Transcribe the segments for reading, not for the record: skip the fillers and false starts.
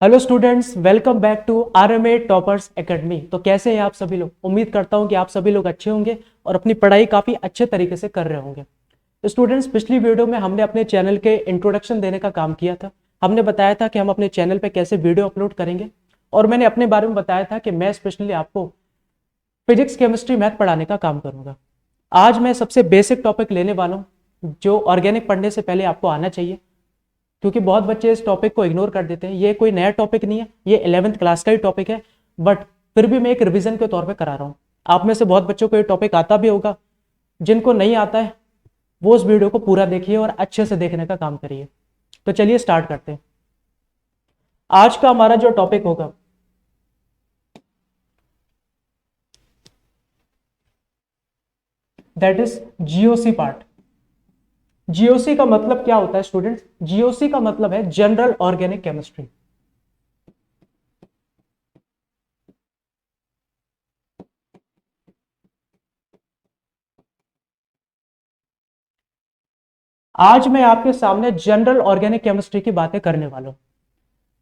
Hello students, welcome back to RMA toppers academy. तो कैसे हैं आप सभी लोग। उम्मीद करता हूं कि आप सभी लोग अच्छे होंगे और अपनी पढ़ाई काफ़ी अच्छे तरीके से कर रहे होंगे। स्टूडेंट्स, पिछली वीडियो में हमने अपने चैनल के इंट्रोडक्शन देने का काम किया था। हमने बताया था कि हम अपने चैनल पे कैसे वीडियो अपलोड करेंगे और मैंने अपने बारे में बताया था कि मैं स्पेशली आपको फिजिक्स केमिस्ट्री मैथ पढ़ाने का काम करूंगा। आज मैं सबसे बेसिक टॉपिक लेने वाला हूँ जो ऑर्गेनिक पढ़ने से पहले आपको आना चाहिए, क्योंकि बहुत बच्चे इस टॉपिक को इग्नोर कर देते हैं। ये कोई नया टॉपिक नहीं है, ये 11th क्लास का ही टॉपिक है, बट फिर भी मैं एक रिवीजन के तौर पे करा रहा हूँ। आप में से बहुत बच्चों को ये टॉपिक आता भी होगा, जिनको नहीं आता है वो उस वीडियो को पूरा देखिए और अच्छे से देखने का काम करिए। तो चलिए स्टार्ट करते हैं। आज का हमारा जो टॉपिक होगा that is GOC part. GOC का मतलब क्या होता है स्टूडेंट्स? जीओसी का मतलब है जनरल ऑर्गेनिक केमिस्ट्री। आज मैं आपके सामने जनरल ऑर्गेनिक केमिस्ट्री की बातें करने वाला हूं।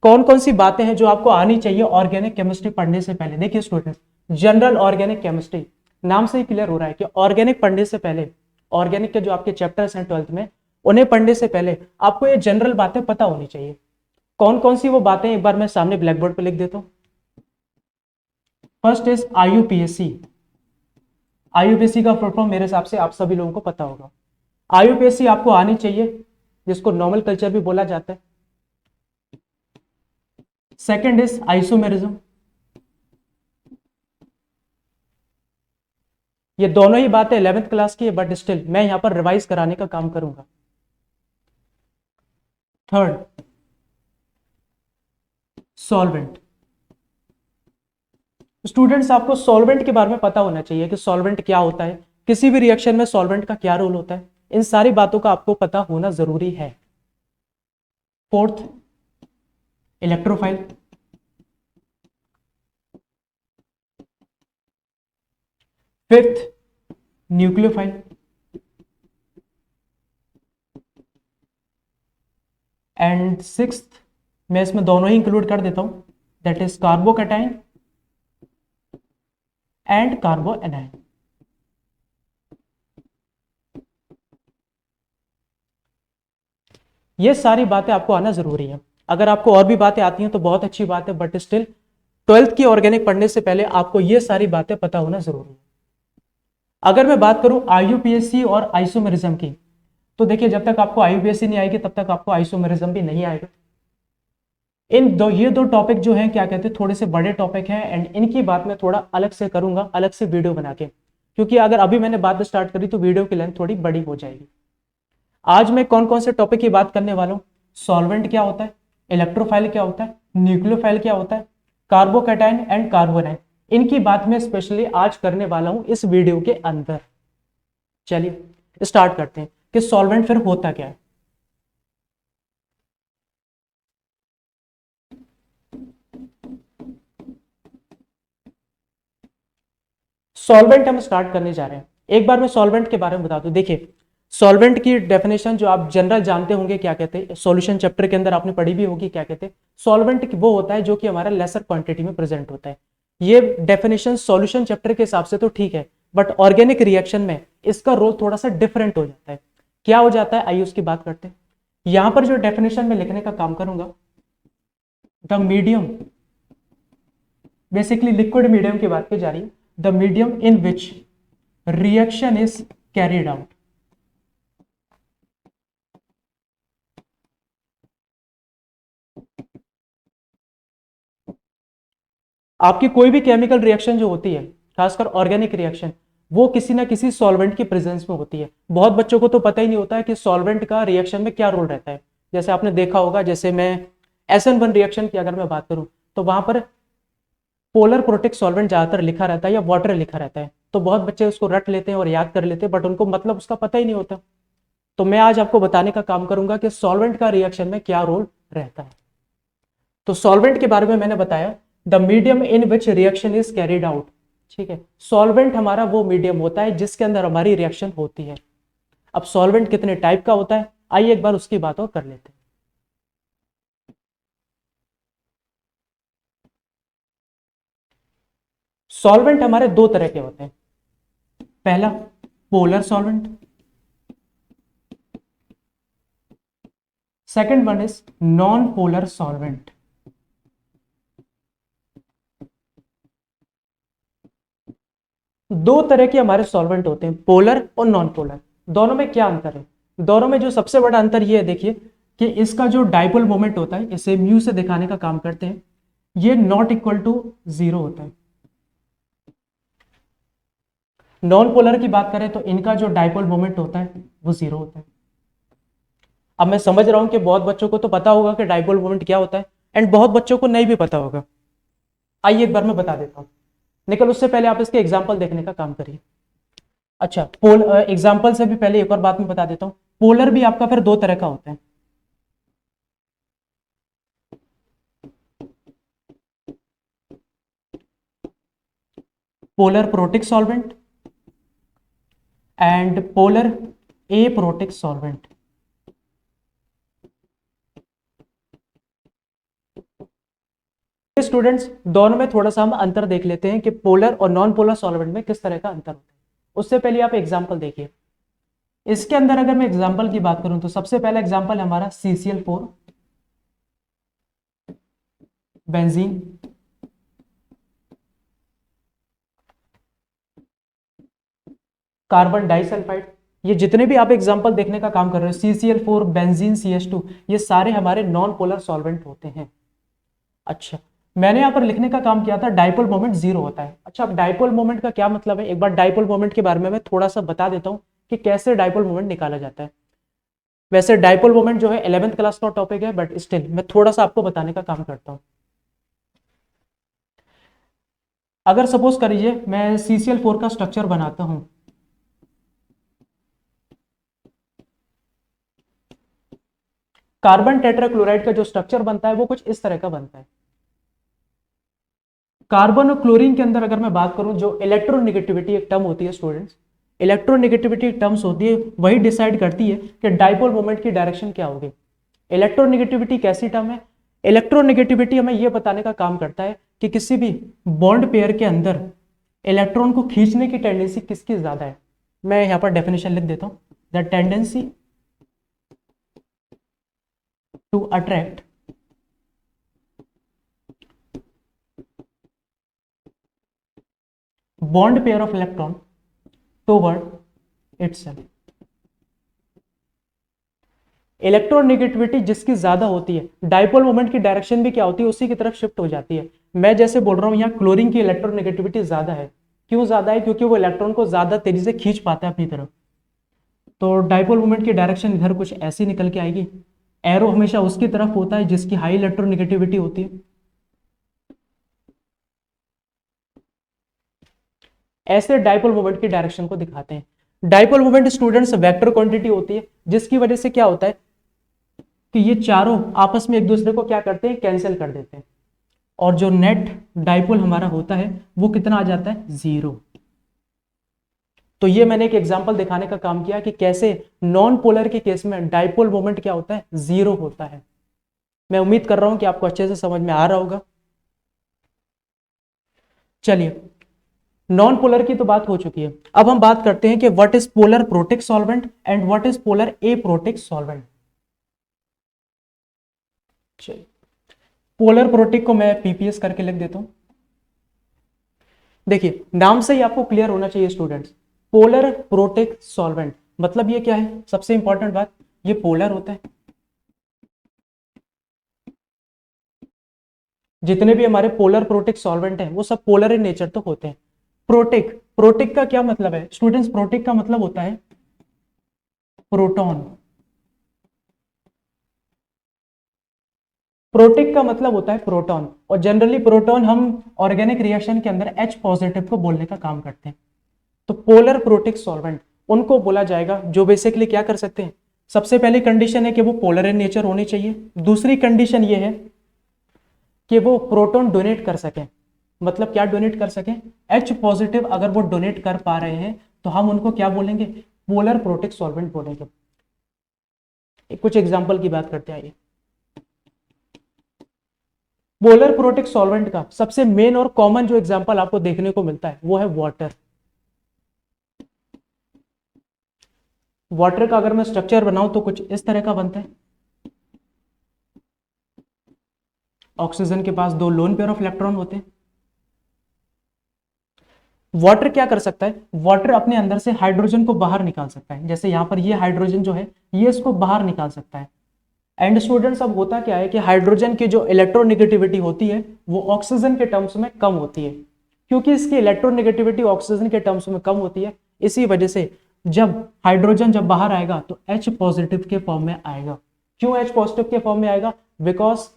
कौन कौन सी बातें हैं जो आपको आनी चाहिए ऑर्गेनिक केमिस्ट्री पढ़ने से पहले। देखिए स्टूडेंट, जनरल ऑर्गेनिक केमिस्ट्री नाम से ही क्लियर हो रहा है कि ऑर्गेनिक पढ़ने से पहले, ऑर्गेनिक के जो आपके चैप्टर्स हैं 12th में, उन्हें पढ़ने से पहले आपको ये जनरल बातें पता होनी चाहिए। कौन कौन सी वो बातें एक बार मैं सामने ब्लैक बोर्ड पर लिख देता हूं। First is आईयूपीएससी। आईयूपीएससी का फुल फॉर्म मेरे हिसाब से आप सभी लोगों को पता होगा। आईयूपीएससी आपको आनी चाहिए, जिसको नॉर्मल कल्चर भी बोला जाता है। Second is isomerism. ये दोनों ही बातें 11th क्लास की है, बट स्टिल मैं यहां पर रिवाइज कराने का काम करूंगा। Third, solvent. स्टूडेंट्स, आपको सॉल्वेंट के बारे में पता होना चाहिए कि सॉल्वेंट क्या होता है, किसी भी रिएक्शन में सॉल्वेंट का क्या रोल होता है। इन सारी बातों का आपको पता होना जरूरी है। Fourth, electrophile. Fifth, nucleophile. And sixth, मैं इसमें दोनों ही इंक्लूड कर देता हूं, दैट इज कार्बोकैटायन एंड कार्बोएनायन। ये सारी बातें आपको आना जरूरी है। अगर आपको और भी बातें आती हैं तो बहुत अच्छी बात है, बट स्टिल 12th की ऑर्गेनिक पढ़ने से पहले आपको ये सारी बातें पता होना जरूरी है। अगर मैं बात करूं आईयूपीएससी और आइसोमेरिज्म की, तो देखिए जब तक आपको आईयूपीएससी नहीं आएगी तब तक आपको आइसोमेरिज्म भी नहीं आएगा। ये दो टॉपिक जो हैं क्या कहते हैं, थोड़े से बड़े टॉपिक हैं एंड इनकी बात मैं थोड़ा अलग से करूंगा, अलग से वीडियो बना के, क्योंकि अगर अभी मैंने बात स्टार्ट करी तो वीडियो की लेंथ थोड़ी बड़ी हो जाएगी। आज मैं कौन कौन से टॉपिक की बात करने वाला हूँ। सॉल्वेंट क्या होता है, इलेक्ट्रोफाइल क्या होता है, न्यूक्लियोफाइल क्या होता है, कार्बोकैटायन एंड कार्बोनाइन, इनकी बात मैं स्पेशली आज करने वाला हूं इस वीडियो के अंदर। चलिए स्टार्ट करते हैं कि सॉल्वेंट फिर होता क्या है। सॉल्वेंट हम स्टार्ट करने जा रहे हैं। एक बार मैं सॉल्वेंट के बारे में बता दूं। देखिए, सॉल्वेंट की डेफिनेशन जो आप जनरल जानते होंगे क्या कहते हैं, सॉल्यूशन चैप्टर के अंदर आपने पढ़ी भी होगी क्या कहते हैं। सॉल्वेंट वो होता है जो कि हमारा लेसर क्वांटिटी में प्रेजेंट होता है। ये डेफिनेशन सॉल्यूशन चैप्टर के हिसाब से तो ठीक है, बट ऑर्गेनिक रिएक्शन में इसका रोल थोड़ा सा डिफरेंट हो जाता है। क्या हो जाता है, आइए उसकी बात करते हैं। यहां पर जो डेफिनेशन में लिखने का काम करूंगा, the medium, basically liquid medium की बात की जा रही है, the medium in which reaction is carried out. आपकी कोई भी केमिकल रिएक्शन जो होती है, खासकर ऑर्गेनिक रिएक्शन, वो किसी ना किसी सॉल्वेंट की प्रेजेंस में होती है। बहुत बच्चों को तो पता ही नहीं होता है कि सॉल्वेंट का रिएक्शन में क्या रोल रहता है। जैसे आपने देखा होगा, जैसे मैं SN1 रिएक्शन की अगर मैं बात करूं तो वहां पर पोलर प्रोटेक्ट सॉल्वेंट ज्यादातर लिखा रहता है या वाटर लिखा रहता है, तो बहुत बच्चे उसको रट लेते हैं और याद कर लेते हैं, बट उनको मतलब उसका पता ही नहीं होता। तो मैं आज आपको बताने का काम करूंगा कि सॉल्वेंट का रिएक्शन में क्या रोल रहता है। तो सॉल्वेंट के बारे में मैंने बताया, the medium in which reaction is carried out. ठीक है, सॉल्वेंट हमारा वो मीडियम होता है जिसके अंदर हमारी रिएक्शन होती है। अब सॉल्वेंट कितने टाइप का होता है, आइए एक बार उसकी बात और कर लेते हैं। सॉल्वेंट हमारे दो तरह के होते हैं, पहला polar solvent, second one is non polar solvent. दो तरह के हमारे सॉल्वेंट होते हैं, पोलर और नॉन पोलर। दोनों में क्या अंतर है? दोनों में जो सबसे बड़ा अंतर ये है, देखिए कि इसका जो डाइपोल मोमेंट होता है, इसे म्यू से दिखाने का काम करते हैं, ये नॉट इक्वल टू 0 होता है। नॉन पोलर की बात करें तो इनका जो डाइपोल मोमेंट होता है वो 0 होता है। अब मैं समझ रहा हूं कि बहुत बच्चों को तो पता होगा कि डाइपोल मोमेंट क्या होता है, एंड बहुत बच्चों को नहीं भी पता होगा। आइए एक बार मैं बता देता हूं, लेकिन उससे पहले आप इसके एग्जाम्पल देखने का काम करिए। अच्छा, एग्जाम्पल से भी पहले एक और बात मैं बता देता हूं, पोलर भी आपका फिर दो तरह का होता है। Polar protic solvent and polar aprotic solvent. Students, दोनों में थोड़ा सा हम अंतर देख लेते हैं कि पोलर और नॉन पोलर सॉल्वेंट में किस तरह का अंतर होता है। उससे पहले आप एग्जांपल देखिए। इसके अंदर अगर मैं एग्जांपल की बात करूं तो सबसे पहला एग्जांपल हमारा CCl4 बेंजीन, कार्बन डाइसल्फाइड। ये जितने भी आप एग्जांपल देखने का काम कर रहे हो, CCl4 बेंजीन CH2, ये सारे हमारे नॉन पोलर सॉल्वेंट होते हैं। अच्छा, मैंने यहां पर लिखने का काम किया था डाइपोल मोमेंट 0 होता है। अच्छा, अब डाइपोल मोमेंट का क्या मतलब है, एक बार डाइपोल मोमेंट के बारे में मैं थोड़ा सा बता देता हूं कि कैसे डाइपोल मोमेंट निकाला जाता है। वैसे डाइपोल मोमेंट जो है 11th क्लास का टॉपिक है, बट स्टिल मैं थोड़ा सा आपको बताने का काम करता हूं। अगर सपोज करिए मैं CCl4 का स्ट्रक्चर बनाता हूं, कार्बन टेट्राक्लोराइड का जो स्ट्रक्चर बनता है वो कुछ इस तरह का बनता है। कार्बन और क्लोरीन के अंदर अगर मैं बात करूं, जो इलेक्ट्रोनेगेटिविटी एक टर्म होती है स्टूडेंट्स, इलेक्ट्रोनेगेटिविटी टर्म्स होती है, वही डिसाइड करती है कि डाइपोल मोमेंट की डायरेक्शन क्या होगी। इलेक्ट्रोनेगेटिविटी कैसी टर्म है? इलेक्ट्रोनेगेटिविटी हमें यह बताने का काम करता है कि किसी भी बॉन्ड पेयर के अंदर इलेक्ट्रॉन को खींचने की टेंडेंसी किसकी ज्यादा है। मैं यहां पर डेफिनेशन लिख देता हूं, the tendency to attract bond pair of electron toward itself. Electronegativity जिसकी ज्यादा होती है, डाइपोल मोमेंट की डायरेक्शन भी क्या होती है, उसी की तरफ शिफ्ट हो जाती है। मैं जैसे बोल रहा हूं यहां क्लोरीन की इलेक्ट्रोनेगेटिविटी ज्यादा है। क्यों ज्यादा है? क्योंकि वो इलेक्ट्रॉन को ज्यादा तेजी से खींच पाता है अपनी तरफ। तो डाइपोल मोमेंट की डायरेक्शन इधर कुछ ऐसी निकल के आएगी। एरो हमेशा उसकी तरफ होता है जिसकी हाई इलेक्ट्रोनेगेटिविटी होती है। ऐसे डाइपोल मोमेंट की डायरेक्शन को दिखाते हैं। Dipole moment students vector quantity होती है, जिसकी वजह से क्या होता है कि ये चारों आपस में एक दूसरे को क्या करते हैं, कैंसिल कर देते हैं, और जो नेट डाइपोल हमारा होता है वो कितना आ जाता है, 0। तो ये मैंने एक एग्जांपल दिखाने का काम किया कि कैसे नॉन पोलर के केस में डाइपोल मोमेंट क्या होता है, 0 होता है। मैं उम्मीद कर रहा हूं कि आपको अच्छे से समझ में आ रहा होगा। चलिए, नॉन पोलर की तो बात हो चुकी है, अब हम बात करते हैं कि what is polar protic solvent and what is polar aprotic solvent. चलिए, पोलर प्रोटिक को मैं PPS करके लिख देता हूं। देखिए, नाम से ही आपको क्लियर होना चाहिए स्टूडेंट्स, पोलर प्रोटिक सॉल्वेंट मतलब ये क्या है, सबसे इंपॉर्टेंट बात, ये पोलर होता है। जितने भी हमारे पोलर प्रोटिक सॉल्वेंट हैं वो सब पोलर इन नेचर तो होते हैं। प्रोटिक, प्रोटिक का क्या मतलब है स्टूडेंट्स? प्रोटिक का मतलब होता है प्रोटॉन। प्रोटिक का मतलब होता है प्रोटॉन, और जनरली प्रोटॉन हम ऑर्गेनिक रिएक्शन के अंदर H पॉजिटिव को बोलने का काम करते हैं। तो पोलर प्रोटिक सॉल्वेंट उनको बोला जाएगा जो बेसिकली क्या कर सकते हैं। सबसे पहली कंडीशन है कि वो पोलर इन नेचर होनी चाहिए। दूसरी कंडीशन ये है कि वो प्रोटॉन डोनेट कर सकें। मतलब क्या डोनेट कर सकें? H पॉजिटिव अगर वो डोनेट कर पा रहे हैं तो हम उनको क्या बोलेंगे, पोलर प्रोटिक सॉल्वेंट बोलेंगे। कुछ एग्जांपल की बात करते हैं। पोलर प्रोटिक सॉल्वेंट का सबसे मेन और कॉमन जो एग्जांपल आपको देखने को मिलता है वो है वाटर। वाटर का अगर मैं स्ट्रक्चर बनाऊं तो कुछ इस तरह का बनता है। ऑक्सीजन के पास 2 लोन पेयर ऑफ इलेक्ट्रॉन होते हैं। वाटर क्या कर सकता है, वाटर अपने अंदर से हाइड्रोजन को बाहर निकाल सकता है। जैसे यहां पर ये हाइड्रोजन जो है ये इसको बाहर निकाल सकता है। एंड स्टूडेंट्स, अब होता क्या है कि हाइड्रोजन की जो इलेक्ट्रोनेगेटिविटी होती है वो ऑक्सीजन के टर्म्स में कम होती है। क्योंकि इसकी इलेक्ट्रोनेगेटिविटी ऑक्सीजन के टर्म्स में कम होती है, इसी वजह से जब हाइड्रोजन जब बाहर आएगा तो H पॉजिटिव के फॉर्म में आएगा। क्यों H पॉजिटिव के फॉर्म में आएगा? बिकॉज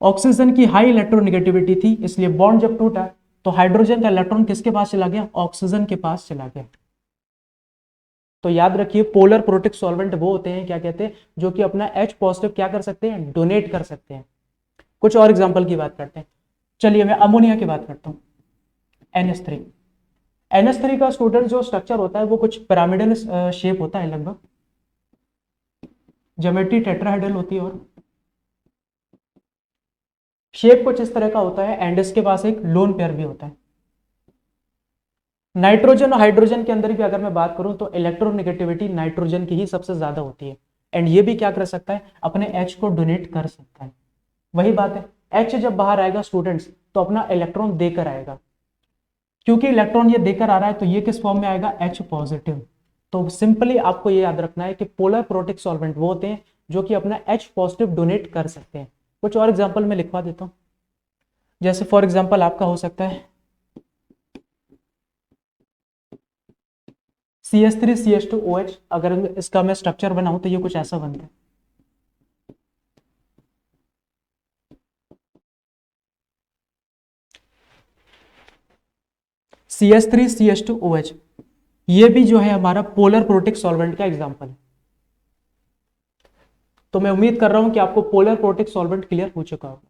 ऑक्सीजन की हाई इलेक्ट्रोनेगेटिविटी थी, इसलिए बॉन्ड जब टूटा तो हाइड्रोजन का इलेक्ट्रॉन किसके पास चला गया? ऑक्सीजन के पास चला गया। तो याद रखिए, पोलर प्रोटिक सॉल्वेंट वो होते हैं, क्या कहते हैं, जो कि अपना H पॉजिटिव क्या कर सकते हैं? डोनेट कर सकते हैं। कुछ और एग्जांपल की बात करते हैं। चलिए मैं अमोनिया की बात करता हूं। NH3। NH3 का स्टूडेंट जो स्ट्रक्चर होता है वो कुछ पिरामिडल शेप होता है, लगभग ज्योमेट्री टेट्राहेड्रल होती है और शेप कुछ इस तरह का होता है। एंड इसके पास एक लोन पेयर भी होता है। नाइट्रोजन और हाइड्रोजन के अंदर भी अगर मैं बात करूं तो इलेक्ट्रोनेगेटिविटी नाइट्रोजन की ही सबसे ज्यादा होती है। एंड ये भी क्या कर सकता है? अपने H को डोनेट कर सकता है। वही बात है, H जब बाहर आएगा स्टूडेंट्स तो अपना इलेक्ट्रॉन देकर आएगा। क्योंकि इलेक्ट्रॉन ये देकर आ रहा है तो ये किस फॉर्म में आएगा? H positive. तो सिंपली आपको ये याद रखना है कि पोलर प्रोटिक सॉल्वेंट वो होते हैं जो कि अपना H पॉजिटिव डोनेट कर सकते हैं। कुछ और एग्जांपल में लिखवा देता हूं। जैसे फॉर एग्जांपल आपका हो सकता है CH3CH2OH। अगर इसका मैं स्ट्रक्चर बनाऊं तो ये कुछ ऐसा बनता है। CH3CH2OH ये भी जो है हमारा पोलर प्रोटिक सॉल्वेंट का एग्जांपल है। तो मैं उम्मीद कर रहा हूं कि आपको पोलर प्रोटिक सॉल्वेंट क्लियर हो चुका होगा।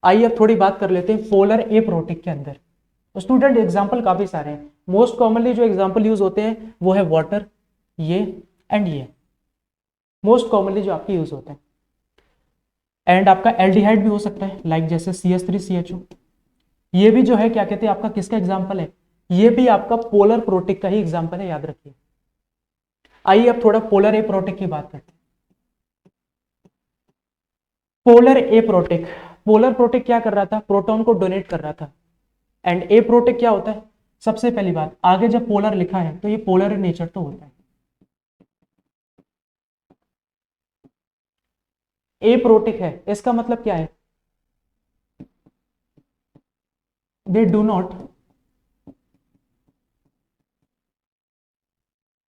आइए अब थोड़ी बात कर लेते हैं पोलर एप्रोटिक के अंदर। तो स्टूडेंट एग्जांपल काफी सारे हैं। मोस्ट कॉमनली जो एग्जांपल यूज होते हैं वो है वाटर, ये एंड ये मोस्ट कॉमनली जो आपके यूज होते हैं। एंड आपका एल्डिहाइड भी हो सकता है, लाइक जैसे CH3CHO। ये भी जो है क्या कहते हैं, आपका किसका एग्जाम्पल है? ये भी आपका पोलर प्रोटिक का ही एग्जाम्पल है, याद रखिए। आइए अब थोड़ा पोलर एप्रोटिक की बात करते हैं। पोलर एप्रोटिक, पोलर प्रोटिक क्या कर रहा था? प्रोटॉन को डोनेट कर रहा था। एंड एप्रोटिक क्या होता है? सबसे पहली बात, आगे जब पोलर लिखा है तो ये पोलर इन नेचर तो होता है। एप्रोटिक है, इसका मतलब क्या है? They do not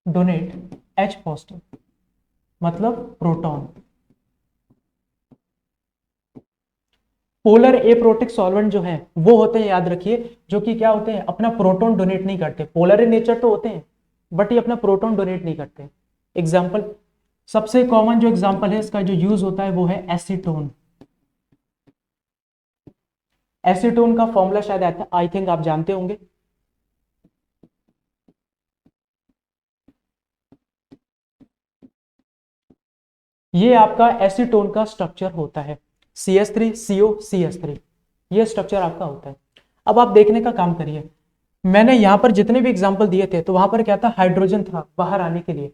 donate H positive, मतलब प्रोटॉन। पोलर एप्रोटिक सॉल्वेंट जो है वो होते हैं, याद रखिए, जो कि क्या होते हैं? अपना प्रोटॉन डोनेट नहीं करते। पोलर इन नेचर तो होते हैं बट ये अपना प्रोटॉन डोनेट नहीं करते। एग्जाम्पल, सबसे कॉमन जो एग्जाम्पल है इसका जो यूज होता है वो है एसीटोन। एसीटोन का फॉर्मूला शायद आई थिंक आप जानते होंगे। ये आपका एसीटोन का स्ट्रक्चर होता है, CH3COCH3। ये स्ट्रक्चर आपका होता है। अब आप देखने का काम करिए, मैंने यहां पर जितने भी एग्जांपल दिए थे तो वहां पर क्या था? हाइड्रोजन था बाहर आने के लिए।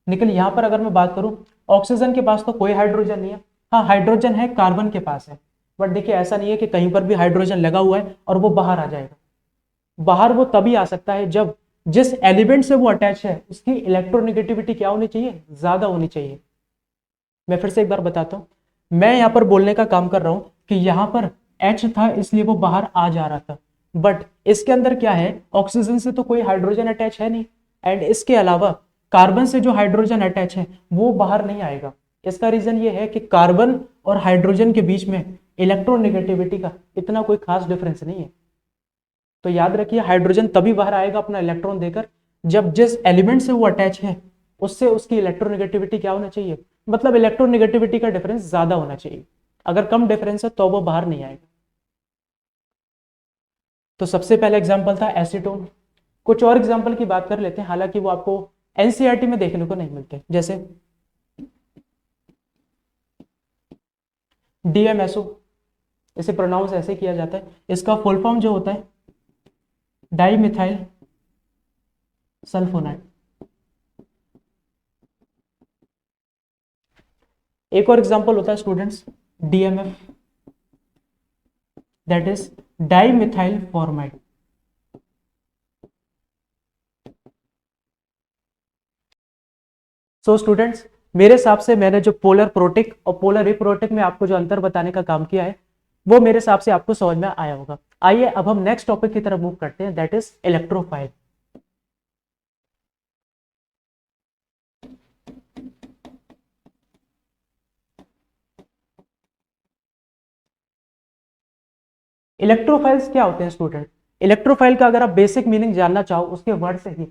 लेकिन यहां पर अगर मैं बात करूं, ऑक्सीजन के पास तो कोई हाइड्रोजन नहीं है। हाँ, हाइड्रोजन है, कार्बन के पास है। बट देखिए, ऐसा नहीं है कि कहीं पर भी हाइड्रोजन लगा हुआ है और वो बाहर आ जाएगा। बाहर वो तभी आ सकता है जब जिस एलिमेंट से वो अटैच है उसकी इलेक्ट्रोनेगेटिविटी क्या होनी चाहिए? ज्यादा होनी चाहिए। मैं फिर से एक बार बताता हूं, मैं यहां पर बोलने का काम कर रहा हूं कि यहां पर H था इसलिए वो बाहर आ जा रहा था। बट इसके अंदर क्या है? ऑक्सीजन से तो कोई हाइड्रोजन अटैच है नहीं। एंड इसके अलावा कार्बन से जो हाइड्रोजन अटैच है वो बाहर नहीं आएगा। इसका रीजन ये है कि कार्बन और हाइड्रोजन के बीच में इलेक्ट्रोनेगेटिविटी का इतना कोई खास डिफरेंस नहीं है। तो याद रखिए, हाइड्रोजन तभी बाहर आएगा अपना इलेक्ट्रॉन देकर जब जिस एलिमेंट से वो अटैच है उससे उसकी इलेक्ट्रोनेगेटिविटी क्या होना चाहिए? मतलब इलेक्ट्रोनेगेटिविटी का डिफरेंस ज्यादा होना चाहिए। अगर कम डिफरेंस है तो वो बाहर नहीं आएगा। तो सबसे पहला एग्जांपल था एसीटोन। कुछ और एग्जांपल की बात कर लेते हैं, हालांकि वो आपको एनसीईआरटी में देखने को नहीं मिलते। जैसे DMSO, इसे प्रोनाउंस ऐसे किया जाता है। इसका फुल फॉर्म जो होता है डाई मिथाइल सल्फोनाइड। एक और एग्जांपल होता है students DMF, that is dimethyl formamide. So students, मेरे हिसाब से मैंने जो पोलर प्रोटिक और पोलर रिप्रोटिक में आपको जो अंतर बताने का काम किया है वो मेरे हिसाब से आपको समझ में आया होगा। आइए अब हम नेक्स्ट टॉपिक की तरफ मूव करते हैं, दैट इज इलेक्ट्रोफाइल। इलेक्ट्रोफाइल्स क्या होते हैं स्टूडेंट? इलेक्ट्रोफाइल का अगर आप बेसिक मीनिंग जानना चाहो उसके वर्ड से ही,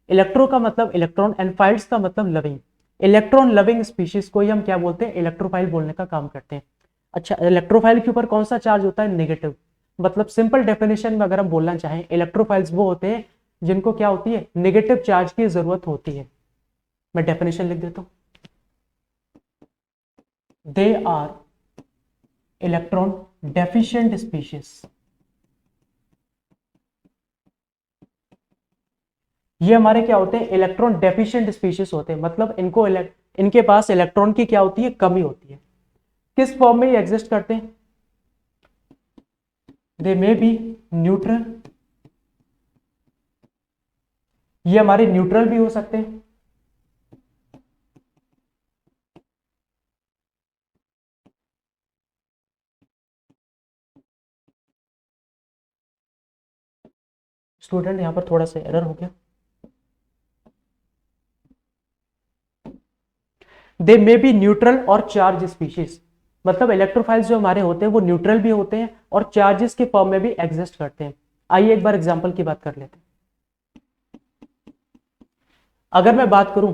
इलेक्ट्रो का मतलब इलेक्ट्रॉन एंड फाइल्स का मतलब लविंग, इलेक्ट्रॉन लविंग स्पीशीज को ही हम क्या बोलते हैं? इलेक्ट्रोफाइल बोलने का काम करते हैं। अच्छा, इलेक्ट्रोफाइल के ऊपर कौन सा चार्ज होता है? नेगेटिव। मतलब सिंपल डेफिनेशन में अगर हम बोलना चाहें, इलेक्ट्रोफाइल्स वो होते हैं जिनको क्या होती है? नेगेटिव चार्ज की जरूरत होती है। मैं डेफिनेशन लिख देता हूं, they are electron deficient species. ये हमारे क्या होते हैं? इलेक्ट्रॉन डेफिशिएंट स्पीशीज होते हैं, मतलब इनके पास इलेक्ट्रॉन की क्या होती है? कमी होती है। किस फॉर्म में ये एग्जिस्ट करते हैं? दे मे बी न्यूट्रल, ये हमारे न्यूट्रल भी हो सकते हैं, स्टूडेंट यहां पर थोड़ा सा एरर हो गया। दे मे बी न्यूट्रल और चार्ज स्पीशीज, मतलब इलेक्ट्रोफाइल्स जो हमारे होते हैं वो न्यूट्रल भी होते हैं और चार्जेस के फॉर्म में भी एग्जिस्ट करते हैं। आइए एक बार एग्जांपल की बात कर लेते हैं। अगर मैं बात करूं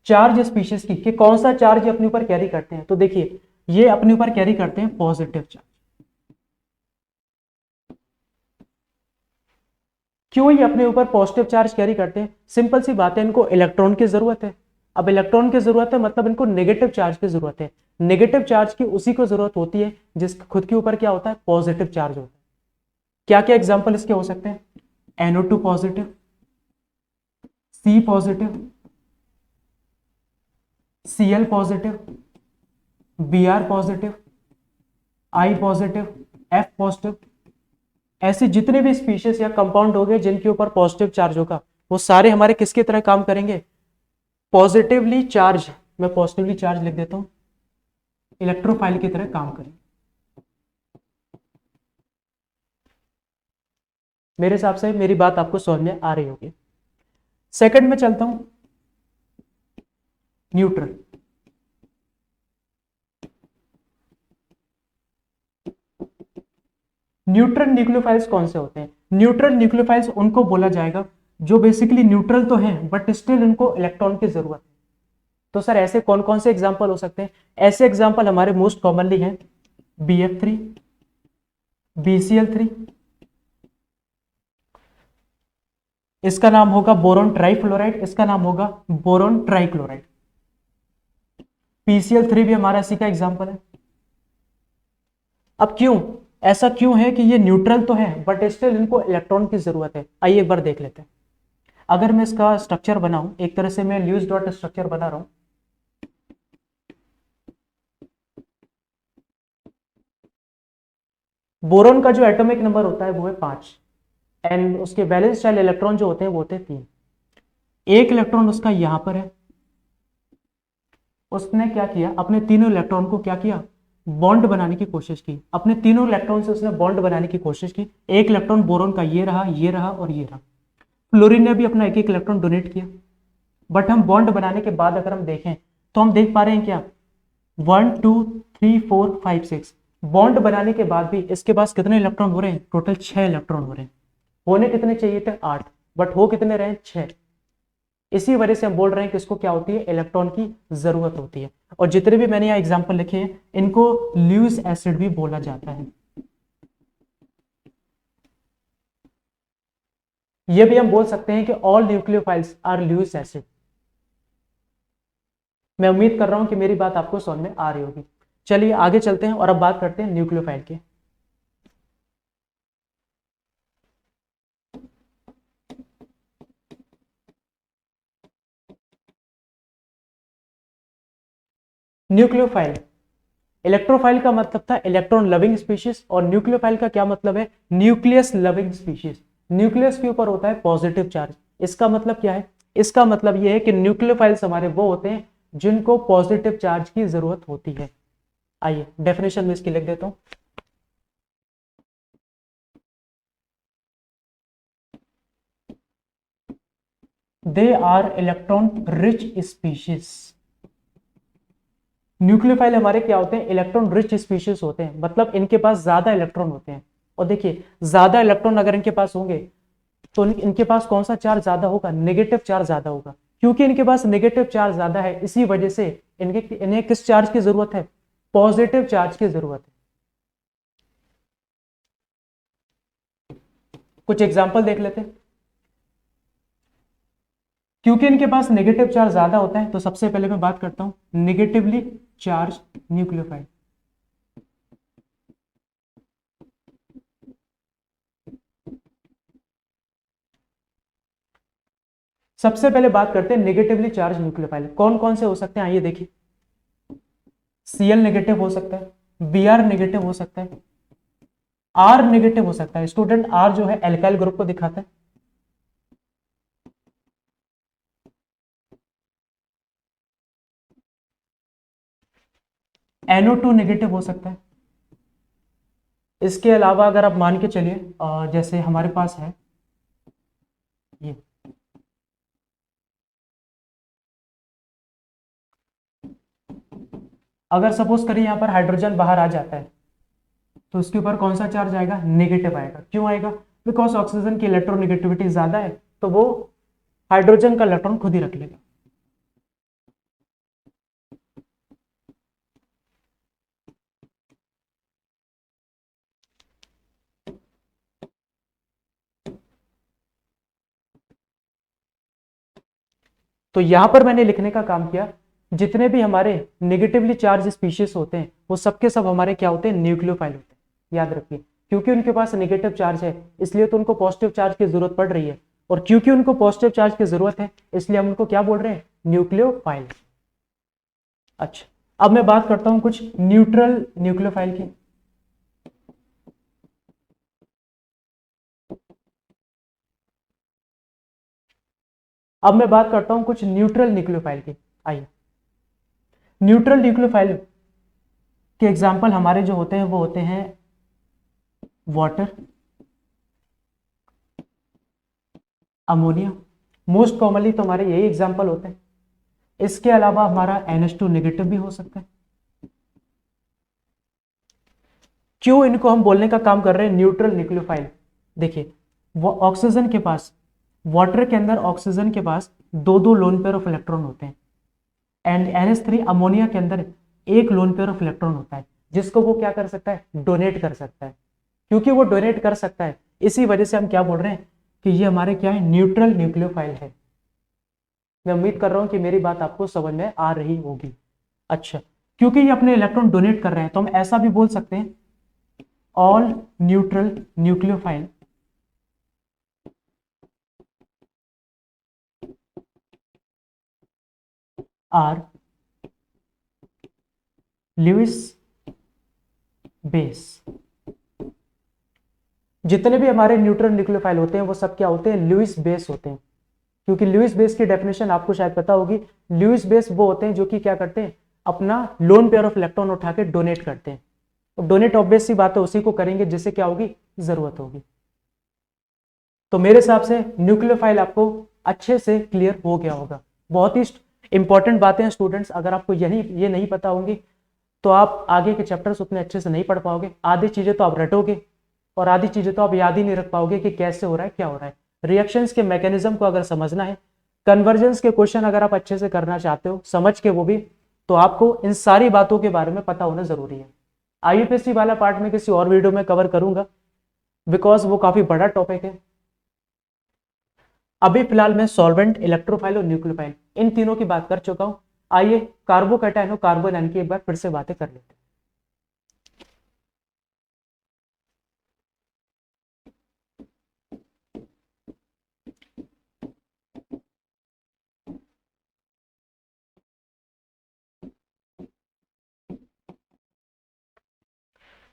चार्ज स्पीशीज की कि कौन सा चार्ज अपने ऊपर कैरी करते हैं, तो देखिए ये अपने ऊपर कैरी करते हैं पॉजिटिव चार्ज। क्यों ये अपने ऊपर पॉजिटिव चार्ज कैरी करते हैं? सिंपल सी बात है, इनको इलेक्ट्रॉन की जरूरत है। अब इलेक्ट्रॉन की जरूरत है मतलब इनको नेगेटिव चार्ज की जरूरत है। नेगेटिव चार्ज की उसी को जरूरत होती है जिस खुद के ऊपर क्या होता है? पॉजिटिव चार्ज होता है। क्या क्या एग्जाम्पल इसके हो सकते हैं? NO2 positive, C positive, Cl positive, Br positive, I positive, F positive. ऐसे जितने भी स्पीशीज या कंपाउंड हो गए जिनके ऊपर पॉजिटिव चार्ज होगा वो सारे हमारे किसकी तरह काम करेंगे? पॉजिटिवली चार्ज, मैं पॉजिटिवली चार्ज लिख देता हूं, इलेक्ट्रोफाइल की तरह काम करेंगे। मेरे हिसाब से मेरी बात आपको समझ में आ रही होगी। सेकंड में चलता हूं, न्यूट्रल। न्यूट्रल न्यूक्लियोफाइल्स कौन से होते हैं? न्यूट्रल न्यूक्लियोफाइल्स उनको बोला जाएगा जो बेसिकली न्यूट्रल तो हैं बट स्टिल उनको इलेक्ट्रॉन की जरूरत है। तो सर ऐसे कौन कौन से एग्जांपल हो सकते हैं? ऐसे एग्जांपल हमारे मोस्ट कॉमनली हैं BF3, BCl3, इसका नाम होगा बोरोन ट्राइफ्लोराइड, इसका नाम होगा बोरोन ट्राइक्लोराइड। PCl3 भी हमारा इसी का एग्जांपल है। अब क्यों ऐसा क्यों है कि ये न्यूट्रल तो है बट स्टिल इनको इलेक्ट्रॉन की जरूरत है? आइए एक बार देख लेते हैं। अगर मैं इसका स्ट्रक्चर बनाऊं, एक तरह से मैं ल्यूइस डॉट स्ट्रक्चर बना रहा हूं, बोरोन का जो एटॉमिक नंबर होता है वो है 5 एंड उसके वैलेंस चाइल्ड इलेक्ट्रॉन जो होते हैं वो होते हैं 3। एक इलेक्ट्रॉन उसका यहां पर है, उसने क्या किया? अपने तीनों इलेक्ट्रॉन को क्या किया? बॉन्ड बनाने की कोशिश की। अपने तीनों इलेक्ट्रॉन से उसने बॉन्ड बनाने की कोशिश की। एक इलेक्ट्रॉन बोरोन का ये रहा, ये रहा और ये रहा। फ्लोरीन ने भी अपना एक एक इलेक्ट्रॉन डोनेट किया। बट हम बॉन्ड बनाने के बाद अगर हम देखें तो हम देख पा रहे हैं क्या? 1 2 3 4 5 6 बॉन्ड बनाने के बाद भी इसके पास कितने इलेक्ट्रॉन हो रहे हैं? टोटल 6 इलेक्ट्रॉन हो रहे हैं। होने कितने चाहिए थे? 8, बट हो कितने रहे? 6। इसी वजह से हम बोल रहे हैं कि इसको क्या होती है? इलेक्ट्रॉन की जरूरत होती है। और जितने भी मैंने यहाँ एग्जांपल लिखे हैं इनको ल्यूइस एसिड भी बोला जाता है। ये भी हम बोल सकते हैं कि all nucleophiles are Lewis acid. मैं उम्मीद कर रहा हूं कि मेरी बात आपको समझ में आ रही होगी। चलिए आगे चलते हैं और अब बात करते हैं न्यूक्लियोफाइल के। न्यूक्लियोफाइल, इलेक्ट्रोफाइल का मतलब था इलेक्ट्रॉन लविंग स्पीशीज, और न्यूक्लियोफाइल का क्या मतलब है, न्यूक्लियस लविंग स्पीशीज। न्यूक्लियस के ऊपर होता है पॉजिटिव चार्ज। इसका मतलब क्या है, इसका मतलब यह है कि न्यूक्लियोफाइल्स हमारे वो होते हैं जिनको पॉजिटिव चार्ज की जरूरत होती है। आइए डेफिनेशन में इसकी लिख देता हूं। They are electron rich species. Nucleophile हमारे क्या होते हैं, इलेक्ट्रॉन रिच स्पीशीज होते हैं, मतलब इनके पास ज्यादा इलेक्ट्रॉन होते हैं। और देखिए, ज्यादा इलेक्ट्रॉन अगर इनके पास होंगे तो इनके पास कौन सा चार्ज ज्यादा होगा, नेगेटिव चार्ज ज्यादा होगा। क्योंकि इनके पास नेगेटिव चार्ज ज्यादा है, इसी वजह से इन्हें किस चार्ज की जरूरत है, पॉजिटिव चार्ज की जरूरत है। कुछ एग्जांपल देख लेते हैं। क्योंकि इनके पास नेगेटिव चार्ज ज्यादा होता है, तो सबसे पहले मैं बात करता हूं नेगेटिवली चार्ज न्यूक्लियोफाइल। सबसे पहले बात करते हैं नेगेटिवली चार्ज न्यूक्लियोफाइल कौन कौन से हो सकते हैं, आइए देखिए। Cl नेगेटिव हो सकता है, Br नेगेटिव हो सकता है, R नेगेटिव हो सकता है। स्टूडेंट, R जो है एल्काइल ग्रुप को दिखाता है। NO2 नेगेटिव हो सकता है। इसके अलावा अगर आप मान के चलिए, जैसे हमारे पास है ये, अगर सपोज करिए यहां पर हाइड्रोजन बाहर आ जाता है, तो उसके ऊपर कौन सा चार्ज आएगा, नेगेटिव आएगा। क्यों आएगा, बिकॉज ऑक्सीजन की इलेक्ट्रोनेगेटिविटी ज्यादा है, तो वो हाइड्रोजन का इलेक्ट्रॉन खुद ही रख लेगा। तो यहां पर मैंने लिखने का काम किया, जितने भी हमारे नेगेटिवली चार्ज स्पीशीज होते हैं वो सबके सब हमारे क्या होते हैं, न्यूक्लियोफाइल होते हैं। याद रखिए, क्योंकि उनके पास नेगेटिव चार्ज है इसलिए तो उनको पॉजिटिव चार्ज की जरूरत पड़ रही है, और क्योंकि उनको पॉजिटिव चार्ज की जरूरत है इसलिए हम उनको क्या बोल रहे हैं, न्यूक्लियोफाइल। अच्छा, अब मैं बात करता हूं कुछ न्यूट्रल न्यूक्लियोफाइल की। अब मैं बात करता हूं कुछ न्यूट्रल न्यूक्लियोफाइल की। आइए, न्यूट्रल न्यूक्लियोफाइल के एग्जाम्पल हमारे जो होते हैं वो होते हैं वाटर, अमोनिया। मोस्ट कॉमनली तो हमारे यही एग्जाम्पल होते हैं। इसके अलावा हमारा NH2 नेगेटिव भी हो सकता है। क्यों इनको हम बोलने का काम कर रहे हैं न्यूट्रल न्यूक्लियोफाइल, देखिए, वो ऑक्सीजन के पास, वाटर के अंदर ऑक्सीजन के पास दो दो लोन पेयर ऑफ इलेक्ट्रॉन होते हैं, एंड NH3 अमोनिया के अंदर एक लोन पेयर ऑफ इलेक्ट्रॉन होता है, जिसको वो क्या कर सकता है, डोनेट कर सकता है। क्योंकि वो डोनेट कर सकता है, इसी वजह से हम क्या बोल रहे हैं कि ये हमारे क्या है, न्यूट्रल न्यूक्लियोफाइल है। मैं उम्मीद कर रहा हूं कि मेरी बात आपको समझ में आ रही होगी। अच्छा, क्योंकि ये अपने इलेक्ट्रॉन डोनेट कर रहे हैं तो हम ऐसा भी बोल सकते हैं, all neutral nucleophile are Lewis base. जितने भी हमारे न्यूट्रल न्यूक्लियोफाइल होते हैं वो सब क्या होते हैं, लुईस बेस होते हैं। क्योंकि लुईस बेस की डेफिनेशन आपको शायद पता होगी, लुईस बेस वो होते हैं जो कि क्या करते हैं, अपना लोन पेयर ऑफ इलेक्ट्रॉन उठा के डोनेट करते हैं। तो डोनेट ऑब्वियस सी बात है उसी को करेंगे जिससे क्या होगी, जरूरत होगी। तो मेरे हिसाब से न्यूक्लियोफाइल आपको अच्छे से क्लियर हो गया होगा। बहुत ही इंपॉर्टेंट बातें हैं स्टूडेंट्स, अगर आपको यही ये नहीं पता होंगी तो आप आगे के चैप्टर्स उतने अच्छे से नहीं पढ़ पाओगे। आधी चीजें तो आप रटोगे और आधी चीजें तो आप याद ही नहीं रख पाओगे कि कैसे हो रहा है, क्या हो रहा है। रिएक्शंस के मैकेनिज्म को अगर समझना है, कन्वर्जेंस के क्वेश्चन अगर आप अच्छे से करना चाहते हो, समझ के वो भी, तो आपको इन सारी बातों के बारे में पता होना जरूरी है। IUPAC वाला पार्ट में किसी और वीडियो में कवर करूंगा, बिकॉज वो काफी बड़ा टॉपिक है। अभी फिलहाल मैं सॉल्वेंट, इलेक्ट्रोफाइल और न्यूक्लियोफाइल इन तीनों की बात कर चुका हूं। आइए कार्बोकैटायन और कार्बन आयन की एक बार फिर से बातें कर लेते हैं।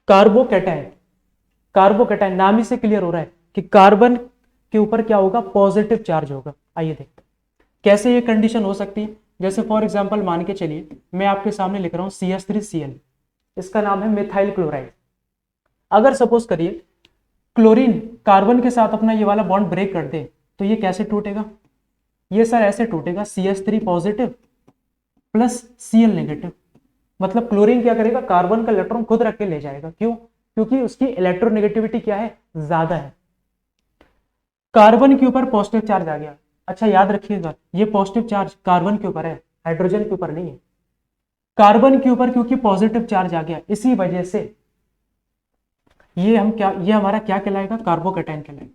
कार्बोकैटायन, कार्बोकैटायन नाम ही से क्लियर हो रहा है कि कार्बन के ऊपर क्या होगा, पॉजिटिव चार्ज होगा। आइए देखते हैं कैसे ये कंडीशन हो सकती है। जैसे फॉर एग्जांपल मान के चलिए मैं आपके सामने लिख रहा हूं CH3Cl, इसका नाम है मिथाइल क्लोराइड। अगर सपोज करिए क्लोरीन कार्बन के साथ अपना ये वाला बॉन्ड ब्रेक कर दे तो ये कैसे टूटेगा, ये सर ऐसे टूटेगा CH3 positive plus Cl negative. मतलब क्लोरीन क्या करेगा, कार्बन का इलेक्ट्रॉन खुद रख के ले जाएगा। क्यों? क्योंकि उसकी इलेक्ट्रोनेगेटिविटी क्या है, ज्यादा है। कार्बन के ऊपर पॉजिटिव चार्ज आ गया। अच्छा याद रखिएगा, ये पॉजिटिव चार्ज कार्बन के ऊपर है, हाइड्रोजन के ऊपर नहीं है। कार्बन के ऊपर क्योंकि पॉजिटिव चार्ज आ गया, इसी वजह से ये हमारा क्या कहलाएगा, कार्बोकैटायन कहलाएगा।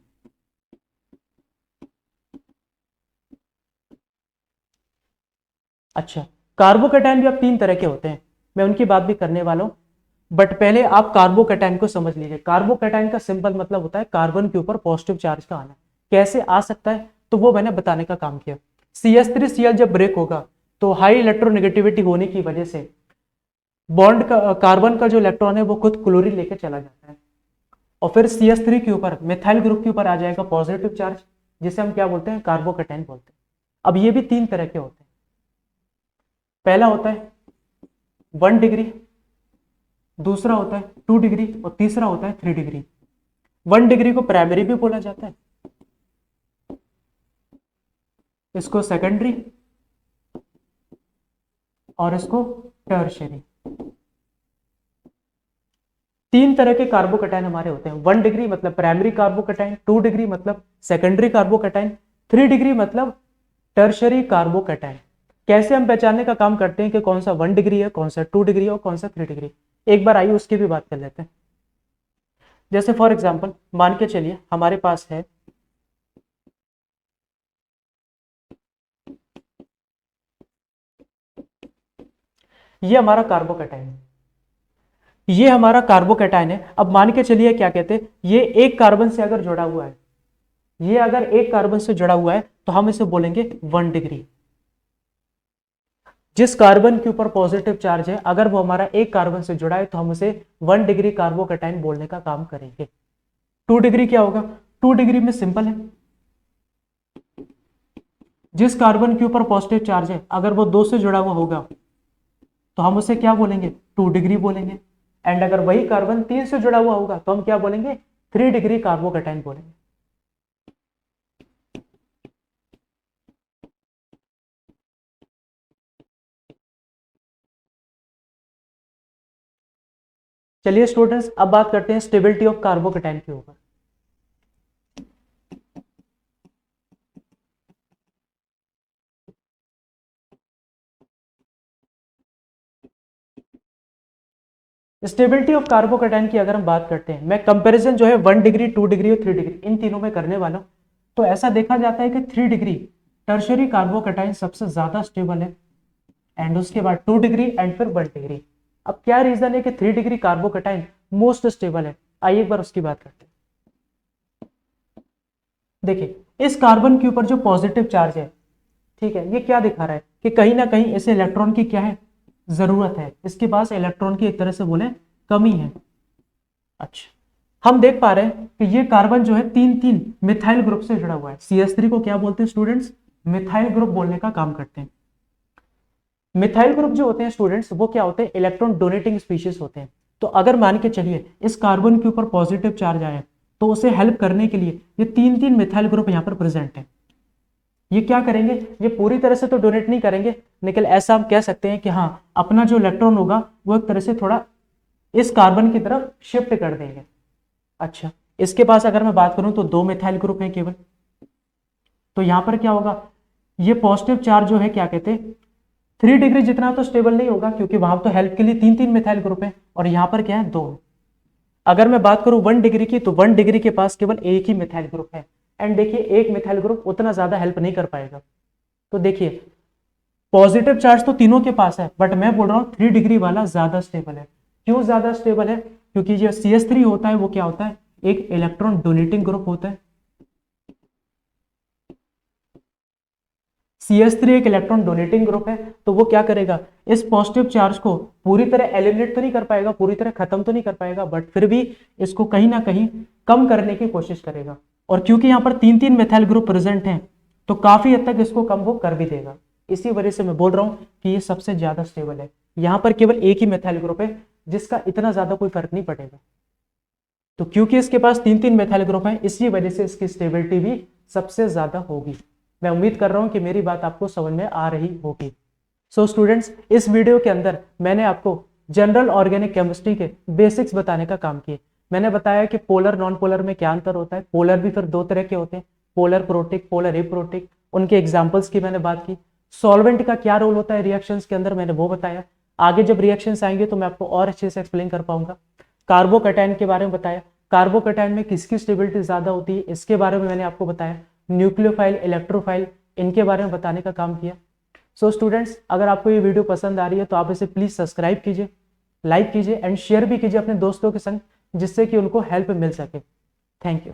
अच्छा, कार्बोकैटायन भी अब 3 तरह के होते हैं, मैं उनकी बात भी करने वाला हूं, बट पहले आप कार्बोकैटायन को समझ लीजिए। कार्बोकैटायन का सिंपल मतलब होता है कार्बन के ऊपर पॉजिटिव चार्ज का आना। कैसे आ सकता है तो वो मैंने बताने का काम किया। CH3Cl जब ब्रेक होगा तो हाई इलेक्ट्रोनेगेटिविटी होने की वजह से बॉन्ड का कार्बन का जो इलेक्ट्रॉन है वो खुद क्लोरीन लेके चला जाता है, और फिर CH3 के ऊपर मिथाइल ग्रुप के ऊपर आ जाएगा पॉजिटिव चार्ज, जिसे हम क्या बोलते हैं, कार्बोकैटायन बोलते हैं। अब ये भी 3 तरह के होते हैं। पहला होता है 1 डिग्री, दूसरा होता है 2 डिग्री और तीसरा होता है 3 डिग्री। 1 डिग्री को प्राइमरी भी बोला जाता है, इसको सेकेंडरी और इसको टर्शियरी। 3 तरह के कार्बोकैटायन हमारे होते हैं। 1 डिग्री मतलब प्राइमरी कार्बोकैटायन, 2 डिग्री मतलब सेकेंडरी कार्बोकैटायन, 3 डिग्री मतलब टर्शियरी कार्बोकैटायन। कैसे हम पहचानने का काम करते हैं कि कौन सा 1 डिग्री है, कौन सा 2 डिग्री है और कौन सा 3 डिग्री। एक बार आइए उसकी भी बात कर लेते हैं। जैसे फॉर एग्जांपल मान के चलिए हमारे पास है ये हमारा कार्बोकैटायन है, ये हमारा कार्बोकैटायन है। अब मान के चलिए क्या कहते हैं, ये एक कार्बन से अगर जुड़ा हुआ है, ये अगर एक कार्बन से जुड़ा हुआ है तो हम इसे बोलेंगे 1 डिग्री। जिस कार्बन के ऊपर पॉजिटिव चार्ज है अगर वो हमारा एक कार्बन से जुड़ा है तो हम उसे 1 डिग्री कार्बोकैटायन बोलने का काम करेंगे। 2 डिग्री क्या होगा, 2 डिग्री में सिंपल है, जिस कार्बन के ऊपर पॉजिटिव चार्ज है अगर वो 2 से जुड़ा हुआ होगा तो हम उसे क्या बोलेंगे, 2 डिग्री बोलेंगे। एंड अगर वही कार्बन 3 से जुड़ा हुआ होगा तो हम क्या बोलेंगे, 3 डिग्री कार्बोकैटायन बोलेंगे। चलिए स्टूडेंट्स अब बात करते हैं स्टेबिलिटी ऑफ कार्बोकैटायन के ऊपर। स्टेबिलिटी ऑफ कार्बोकैटायन की अगर हम बात करते हैं, मैं कंपैरिजन जो है 1 डिग्री 2 डिग्री और 3 डिग्री इन तीनों में करने वाला हूं, तो ऐसा देखा जाता है कि 3 डिग्री टर्शियरी कार्बोकैटायन सबसे ज्यादा स्टेबल है, एंड उसके बाद 2 डिग्री एंड फिर 1 डिग्री। अब क्या रीजन है कि 3 डिग्री कार्बोकैटायन मोस्ट स्टेबल है, आइए एक बार उसकी बात करते हैं। देखिए इस कार्बन के ऊपर जो पॉजिटिव चार्ज है, ठीक है, ये क्या दिखा रहा है कि कहीं ना कहीं इसे इलेक्ट्रॉन की क्या है, जरूरत है, इसके पास इलेक्ट्रॉन की एक तरह से बोले कमी है। अच्छा, हम देख पा रहे हैं कि ये कार्बन जो है 3-3 मिथाइल ग्रुप से जुड़ा हुआ है। CH3 को क्या बोलते हैं स्टूडेंट्स, मिथाइल ग्रुप बोलने का काम करते हैं। मिथाइल ग्रुप जो होते हैं स्टूडेंट्स वो क्या होते हैं, इलेक्ट्रॉन डोनेटिंग स्पीशीज होते हैं। तो अगर मान के चलिए इस कार्बन के ऊपर पॉजिटिव चार्ज आया तो उसे हेल्प करने के लिए ये 3-3 मिथाइल ग्रुप यहाँ पर प्रेजेंट है। ये क्या करेंगे, ये पूरी तरह से तो डोनेट नहीं करेंगे, लेकिन ऐसा हम कह सकते हैं कि हाँ अपना जो इलेक्ट्रॉन होगा वो एक तरह से थोड़ा इस कार्बन की तरफ शिफ्ट कर देंगे। अच्छा, इसके पास अगर मैं बात करूं तो 2 मिथाइल ग्रुप है केवल, तो यहां पर क्या होगा, ये पॉजिटिव चार्ज जो है क्या कहते हैं 3 डिग्री जितना तो स्टेबल नहीं होगा, क्योंकि वहां तो हेल्प के लिए 3-3 मिथाइल ग्रुप है और यहां पर क्या है 2। अगर मैं बात करूं 1 डिग्री की तो 1 डिग्री के पास केवल एक ही मिथाइल ग्रुप है, एंड देखिए एक मिथाइल ग्रुप उतना ज्यादा हेल्प नहीं कर पाएगा। तो देखिए पॉजिटिव चार्ज तो तीनों के पास है, बट मैं बोल रहा हूं 3 डिग्री वाला ज्यादा स्टेबल है। क्यों ज्यादा स्टेबल है, क्योंकि जो CH3 होता है वो क्या होता है, एक इलेक्ट्रॉन डोनेटिंग ग्रुप होता है। CH3 एक इलेक्ट्रॉन डोनेटिंग ग्रुप है, तो वो क्या करेगा, इस पॉजिटिव चार्ज को पूरी तरह एलिमिनेट तो नहीं कर पाएगा, पूरी तरह खत्म तो नहीं कर पाएगा, बट फिर भी इसको कहीं ना कहीं कम करने की कोशिश करेगा। और क्योंकि यहाँ पर 3-3 मेथाइल ग्रुप प्रेजेंट हैं, तो काफी हद तक इसको कम वो कर भी देगा। इसी वजह से मैं बोल रहा हूँ कि ये सबसे ज्यादा स्टेबल है। यहाँ पर केवल एक ही मेथाइल ग्रुप है जिसका इतना ज्यादा कोई फर्क नहीं पड़ेगा। तो क्योंकि इसके पास 3-3 मेथाइल ग्रुप हैं, इसी वजह से इसकी स्टेबिलिटी भी सबसे ज्यादा होगी। मैं उम्मीद कर रहा हूं कि मेरी बात आपको समझ में आ रही होगी। सो स्टूडेंट्स, इस वीडियो के अंदर मैंने आपको जनरल ऑर्गेनिक केमिस्ट्री के बेसिक्स बताने का काम किया। मैंने बताया कि पोलर नॉन पोलर में क्या अंतर होता है, पोलर भी फिर दो तरह के होते हैं, पोलर प्रोटिक, पोलर एप्रोटिक, उनके एग्जाम्पल्स की मैंने बात की। सॉल्वेंट का क्या रोल होता है रिएक्शंस के अंदर, मैंने वो बताया। आगे जब रिएक्शंस आएंगे तो मैं आपको और अच्छे से एक्सप्लेन कर पाऊंगा। कार्बोकैटायन के बारे में बताया, कार्बोकैटायन में किसकी स्टेबिलिटी ज्यादा होती है इसके बारे में मैंने आपको बताया। न्यूक्लियोफाइल, इलेक्ट्रोफाइल, इनके बारे में बताने का काम किया। सो स्टूडेंट्स, अगर आपको ये वीडियो पसंद आ रही है तो आप इसे प्लीज सब्सक्राइब कीजिए, लाइक कीजिए एंड शेयर भी कीजिए अपने दोस्तों के संग, जिससे कि उनको हेल्प मिल सके। Thank you.